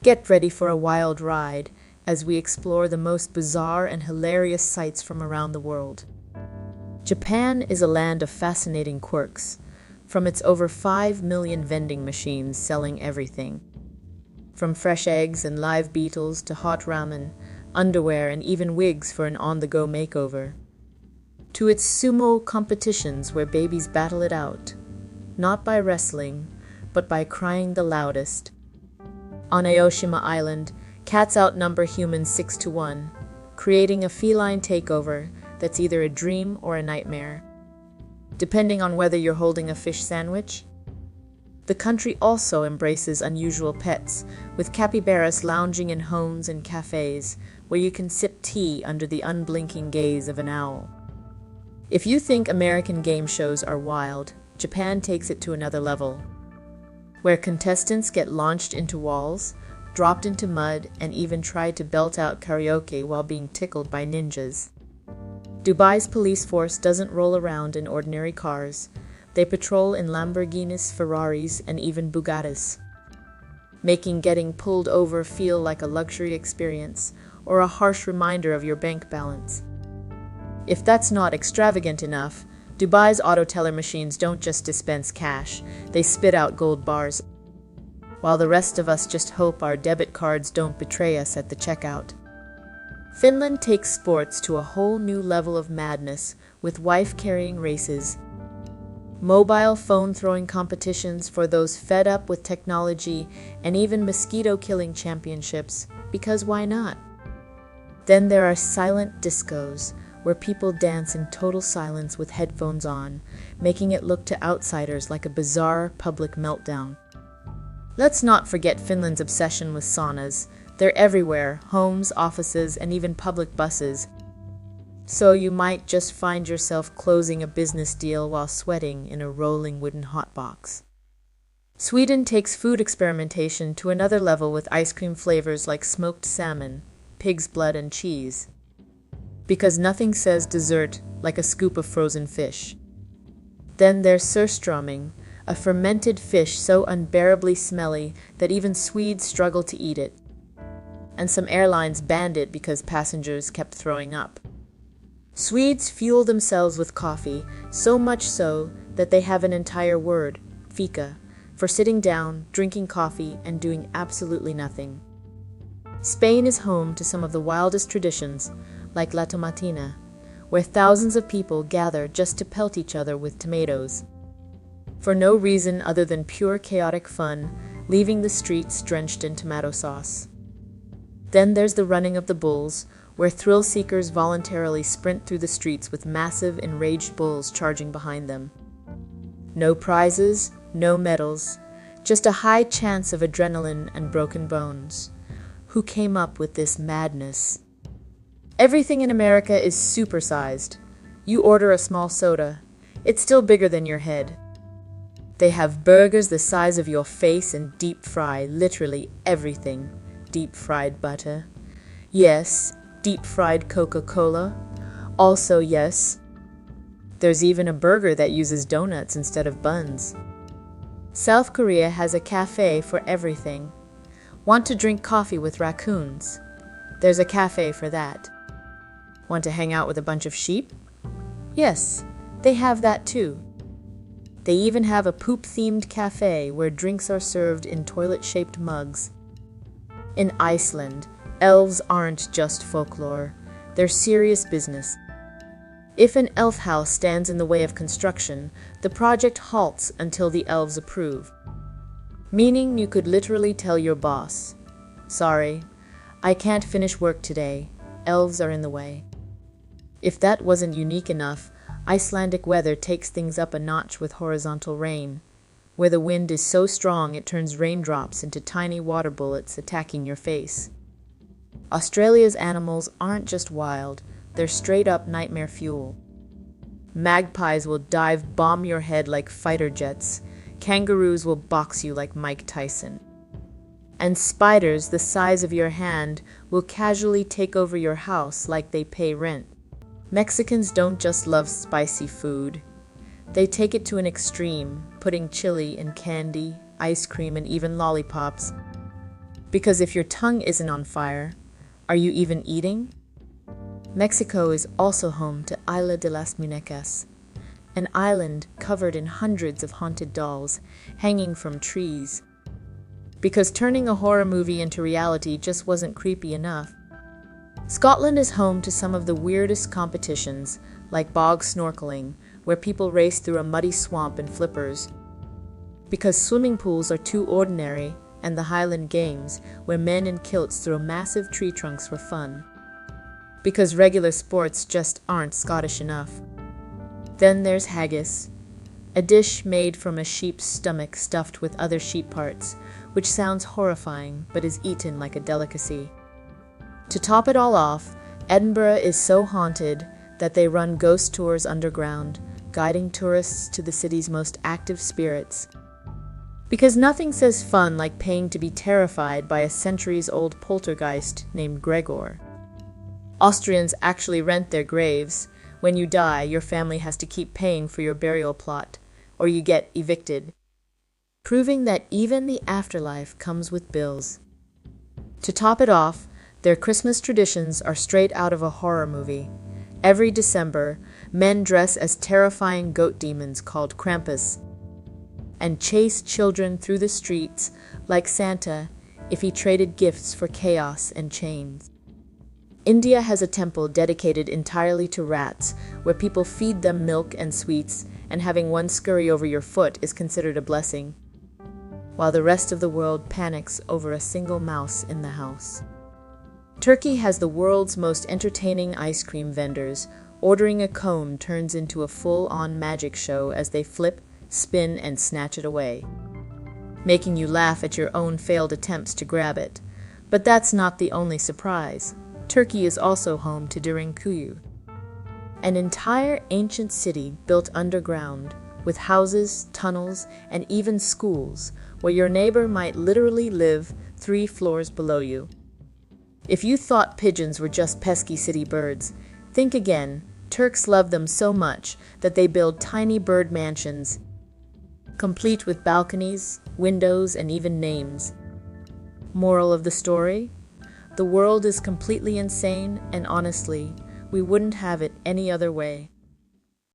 Get ready for a wild ride as we explore the most bizarre and hilarious sights from around the world. Japan is a land of fascinating quirks, from its over 5 million vending machines selling everything. From fresh eggs and live beetles to hot ramen, underwear, and even wigs for an on-the-go makeover. To its sumo competitions where babies battle it out, not by wrestling, but by crying the loudest. On Aoshima Island, cats outnumber humans 6-1, creating a feline takeover that's either a dream or a nightmare, depending on whether you're holding a fish sandwich. The country also embraces unusual pets, with capybaras lounging in homes and cafés where you can sip tea under the unblinking gaze of an owl. If you think American game shows are wild, Japan takes it to another level, where contestants get launched into walls, dropped into mud, and even tried to belt out karaoke while being tickled by ninjas. Dubai's police force doesn't roll around in ordinary cars. They patrol in Lamborghinis, Ferraris, and even Bugattis, making getting pulled over feel like a luxury experience or a harsh reminder of your bank balance. If that's not extravagant enough, Dubai's auto teller machines don't just dispense cash, they spit out gold bars, while the rest of us just hope our debit cards don't betray us at the checkout. Finland takes sports to a whole new level of madness with wife-carrying races, mobile phone-throwing competitions for those fed up with technology, and even mosquito-killing championships, because why not? Then there are silent discos, where people dance in total silence with headphones on, making it look to outsiders like a bizarre public meltdown. Let's not forget Finland's obsession with saunas. They're everywhere, homes, offices, and even public buses. So you might just find yourself closing a business deal while sweating in a rolling wooden hotbox. Sweden takes food experimentation to another level with ice cream flavors like smoked salmon, pig's blood, and cheese. Because nothing says dessert like a scoop of frozen fish. Then there's surströmming, a fermented fish so unbearably smelly that even Swedes struggle to eat it. And some airlines banned it because passengers kept throwing up. Swedes fuel themselves with coffee, so much so that they have an entire word, fika, for sitting down, drinking coffee, and doing absolutely nothing. Spain is home to some of the wildest traditions, like La Tomatina, where thousands of people gather just to pelt each other with tomatoes, for no reason other than pure chaotic fun, leaving the streets drenched in tomato sauce. Then there's the running of the bulls, where thrill-seekers voluntarily sprint through the streets with massive, enraged bulls charging behind them. No prizes, no medals, just a high chance of adrenaline and broken bones. Who came up with this madness? Everything in America is supersized. You order a small soda, it's still bigger than your head. They have burgers the size of your face and deep fry literally everything. Deep-fried butter. Yes, deep-fried Coca-Cola. Also, yes, there's even a burger that uses donuts instead of buns. South Korea has a café for everything. Want to drink coffee with raccoons? There's a café for that. Want to hang out with a bunch of sheep? Yes, they have that too. They even have a poop-themed café where drinks are served in toilet-shaped mugs. In Iceland, elves aren't just folklore, they're serious business. If an elf house stands in the way of construction, the project halts until the elves approve. Meaning you could literally tell your boss, "Sorry, I can't finish work today, elves are in the way." If that wasn't unique enough, Icelandic weather takes things up a notch with horizontal rain, where the wind is so strong it turns raindrops into tiny water bullets attacking your face. Australia's animals aren't just wild, they're straight-up nightmare fuel. Magpies will dive-bomb your head like fighter jets. Kangaroos will box you like Mike Tyson. And spiders the size of your hand will casually take over your house like they pay rent. Mexicans don't just love spicy food. They take it to an extreme, putting chili in candy, ice cream, and even lollipops. Because if your tongue isn't on fire, are you even eating? Mexico is also home to Isla de las Muñecas, an island covered in hundreds of haunted dolls hanging from trees. Because turning a horror movie into reality just wasn't creepy enough. Scotland is home to some of the weirdest competitions, like bog snorkelling, where people race through a muddy swamp in flippers. Because swimming pools are too ordinary, and the Highland Games, where men in kilts throw massive tree trunks for fun. Because regular sports just aren't Scottish enough. Then there's haggis, a dish made from a sheep's stomach stuffed with other sheep parts, which sounds horrifying but is eaten like a delicacy. To top it all off, Edinburgh is so haunted that they run ghost tours underground, guiding tourists to the city's most active spirits. Because nothing says fun like paying to be terrified by a centuries-old poltergeist named Gregor. Austrians actually rent their graves. When you die, your family has to keep paying for your burial plot, or you get evicted, proving that even the afterlife comes with bills. To top it off, their Christmas traditions are straight out of a horror movie. Every December, men dress as terrifying goat demons called Krampus and chase children through the streets like Santa if he traded gifts for chaos and chains. India has a temple dedicated entirely to rats, where people feed them milk and sweets, and having one scurry over your foot is considered a blessing, while the rest of the world panics over a single mouse in the house. Turkey has the world's most entertaining ice cream vendors. Ordering a cone turns into a full-on magic show as they flip, spin, and snatch it away, making you laugh at your own failed attempts to grab it. But that's not the only surprise. Turkey is also home to Derinkuyu, an entire ancient city built underground, with houses, tunnels, and even schools, where your neighbor might literally live 3 floors below you. If you thought pigeons were just pesky city birds, think again. Turks love them so much that they build tiny bird mansions, complete with balconies, windows, and even names. Moral of the story? The world is completely insane, and honestly, we wouldn't have it any other way.